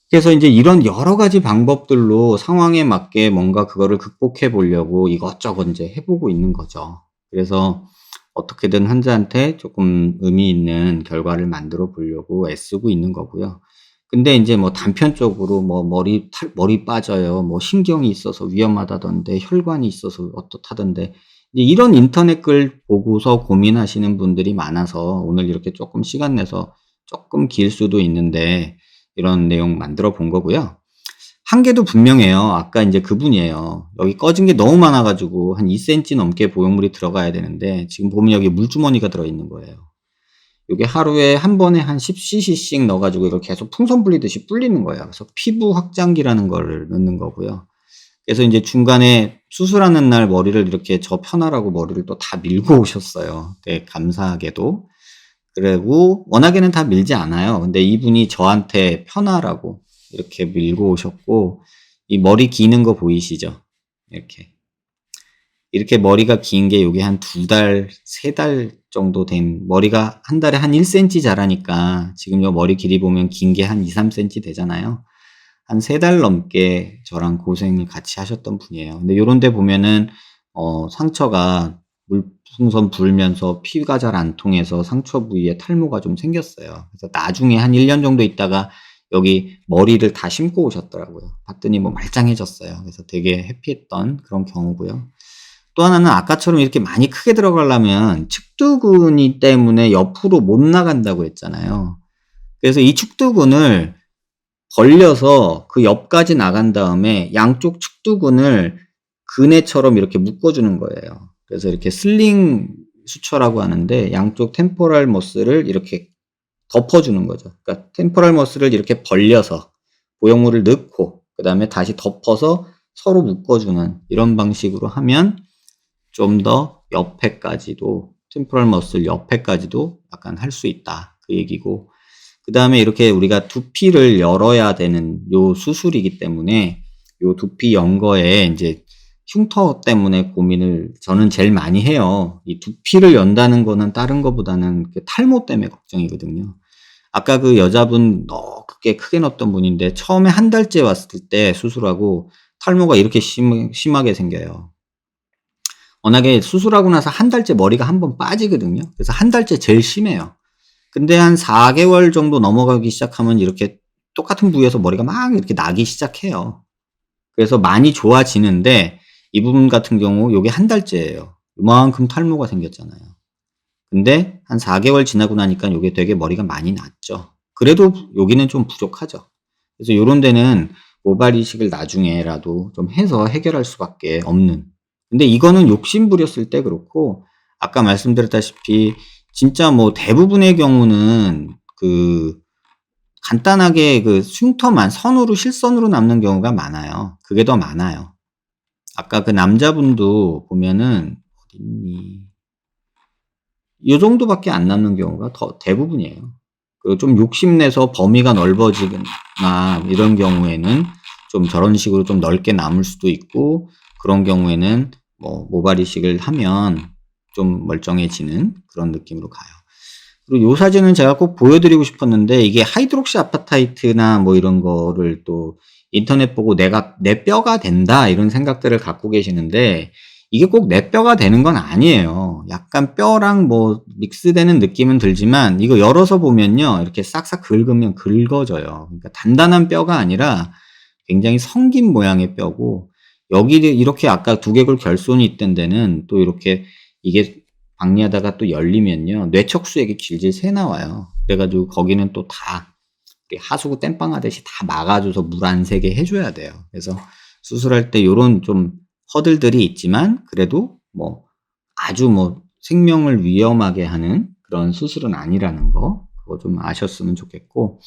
그래서 이제 이런 여러 가지 방법들로 상황에 맞게 뭔가 그거를 극복해 보려고 이것저것 인제 해 보고 있는 거죠. 그래서 어떻게든 환자한테 조금 의미 있는 결과를 만들어 보려고 애쓰고 있는 거고요. 근데 인제 뭐 단편적으로 뭐 "머리 빠져요." 뭐 "신경이 있어서 위험하다던데." "혈관이 있어서 어떻다던데." 이제 이런 인터넷 글 보고서 고민하시는 분들이 많아서 오늘 이렇게 쪼끔 시간 내서 쪼끔 길 수도 있는데 이런 내용 만들어 본 거고요. 한계도 분명해요. 아까 인제 그분이에요. 여기 꺼진 게 너무 많아 가지고 한 2 센티 넘게 보형물이 들어가야 되는데 지금 보면 여기 물주머니가 들어 있는 거예요. 요게 하루에 한 번에 한 10cc씩 넣어 가지고 이걸 계속 풍선 불리듯이 불리는 거예요. 그래서 피부 확장기라는 거를 넣는 거고요. 그래서 인제 중간에 수술하는 날 머리를 이렇게 저 편하라고 머리를 또 다 밀고 오셨어요. 되게 감사하게도. 그리고 워낙에는 다 밀지 않아요. 근데 이분이 저한테 편하라고 이렇게 밀고 오셨고 이 머리 기는 거 보이시죠? 이렇게. 이렇게 머리가 긴 게 요게 한 2 달, 3달 정도 된 머리가 한 달에 한 1 센티 자라니까 지금 요 머리 길이 보면 긴 게 한 2-3 센티 되잖아요. 한 3달 넘게 저랑 고생을 같이 하셨던 분이에요. 근데 요런 데 보면은 상처가 물풍선 불면서 피가 잘 안 통해서 상처 부위에 탈모가 좀 생겼어요. 그래서 나중에 한 1년 정도 있다가 여기 머리를 다 심고 오셨더라고요. 봤더니 뭐 말짱해졌어요. 그래서 되게 해피했던 그런 경우고요. 또 하나는 아까처럼 이렇게 많이 크게 들어가려면 측두근이 때문에 옆으로 못 나간다고 했잖아요. 그래서 이 측두근을 벌려서 그 옆까지 나간 다음에 양쪽 측두근을 그네처럼 이렇게 묶어 주는 거예요. 그래서 이렇게 슬링 수처라고 하는데 양쪽 템포럴 머슬을 이렇게 덮어 주는 거죠. 그러니까 템포럴 머슬을 이렇게 벌려서 보형물을 넣고 그다음에 다시 덮어서 서로 묶어 주는 이런 방식으로 하면 좀 더 옆에까지도 템포럴 머슬 옆에까지도 약간 할 수 있다. 그 얘기고 그다음에 이렇게 우리가 두피를 열어야 되는 요 수술이기 때문에 요 두피 연 거에 인제 흉터 때문에 고민을 저는 제일 많이 해요. 이 두피를 연다는 거는 다른 거보다는 그 탈모 때문에 걱정이거든요. 아까 그 여자분 크게 넣었던 분인데 처음에 한 달째 왔을 때 수술하고 탈모가 이렇게 심하게 생겨요. 워낙에 수술하고 나서 한 달째 머리가 한 번 빠지거든요. 그래서 한 달째 제일 심해요. 근데 한 4 개월 정도 넘어가기 시작하면 이렇게 똑같은 부위에서 머리가 막 이렇게 나기 시작해요. 그래서 많이 좋아지는데 이 부분 같은 경우 요게 한 달째예요. 요만큼 탈모가 생겼잖아요. 근데 한 4 개월 지나고 나니까 요게 되게 머리가 많이 났죠. 그래도 여기는 좀 부족하죠. 그래서 요런 데는 모발 이식을 나중에라도 좀 해서 해결할 수밖에 없는. 근데 이거는 욕심 부렸을 때 그렇고 아까 말씀드렸다시피 진짜 뭐 대부분의 경우는 그 간단하게 그 흉터만 선으로 실선으로 남는 경우가 많아요. 그게 더 많아요. 아까 그 남자분도 보면은 어딨니? 요 정도밖에 안 남는 경우가 더 대부분이에요. 그 좀 욕심내서 범위가 넓어지거나 이런 경우에는 좀 저런 식으로 좀 넓게 남을 수도 있고 그런 경우에는 뭐 모발 이식을 하면 좀 멀쩡해지는 그런 느낌으로 가요. 그리고 요 사진은 제가 꼭 보여드리고 싶었는데 이게 하이드록시 아파타이트나 뭐 이런 거를 또 인터넷 보고 '내가 내 뼈가 된다.' 이런 생각들을 갖고 계시는데 이게 꼭 내 뼈가 되는 건 아니에요. 약간 뼈랑 뭐 믹스되는 느낌은 들지만 이거 열어서 보면요. 이렇게 싹싹 긁으면 긁어져요. 그러니까 단단한 뼈가 아니라 굉장히 성긴 모양의 뼈고 여기를 이렇게 아까 두개골 결손이 있던 데는 또 이렇게 이게 박리하다가 또 열리면요. 뇌척수액이 질질 새 나와요. 그래 가지고 거기는 또 다 하수구 땜빵 하듯이 다 막아 줘서 물 안 새게 해 줘야 돼요. 그래서 수술할 때 요런 좀 허들들이 있지만 그래도 뭐 아주 뭐 생명을 위험하게 하는 그런 수술은 아니라는 거 그거 좀 아셨으면 좋겠고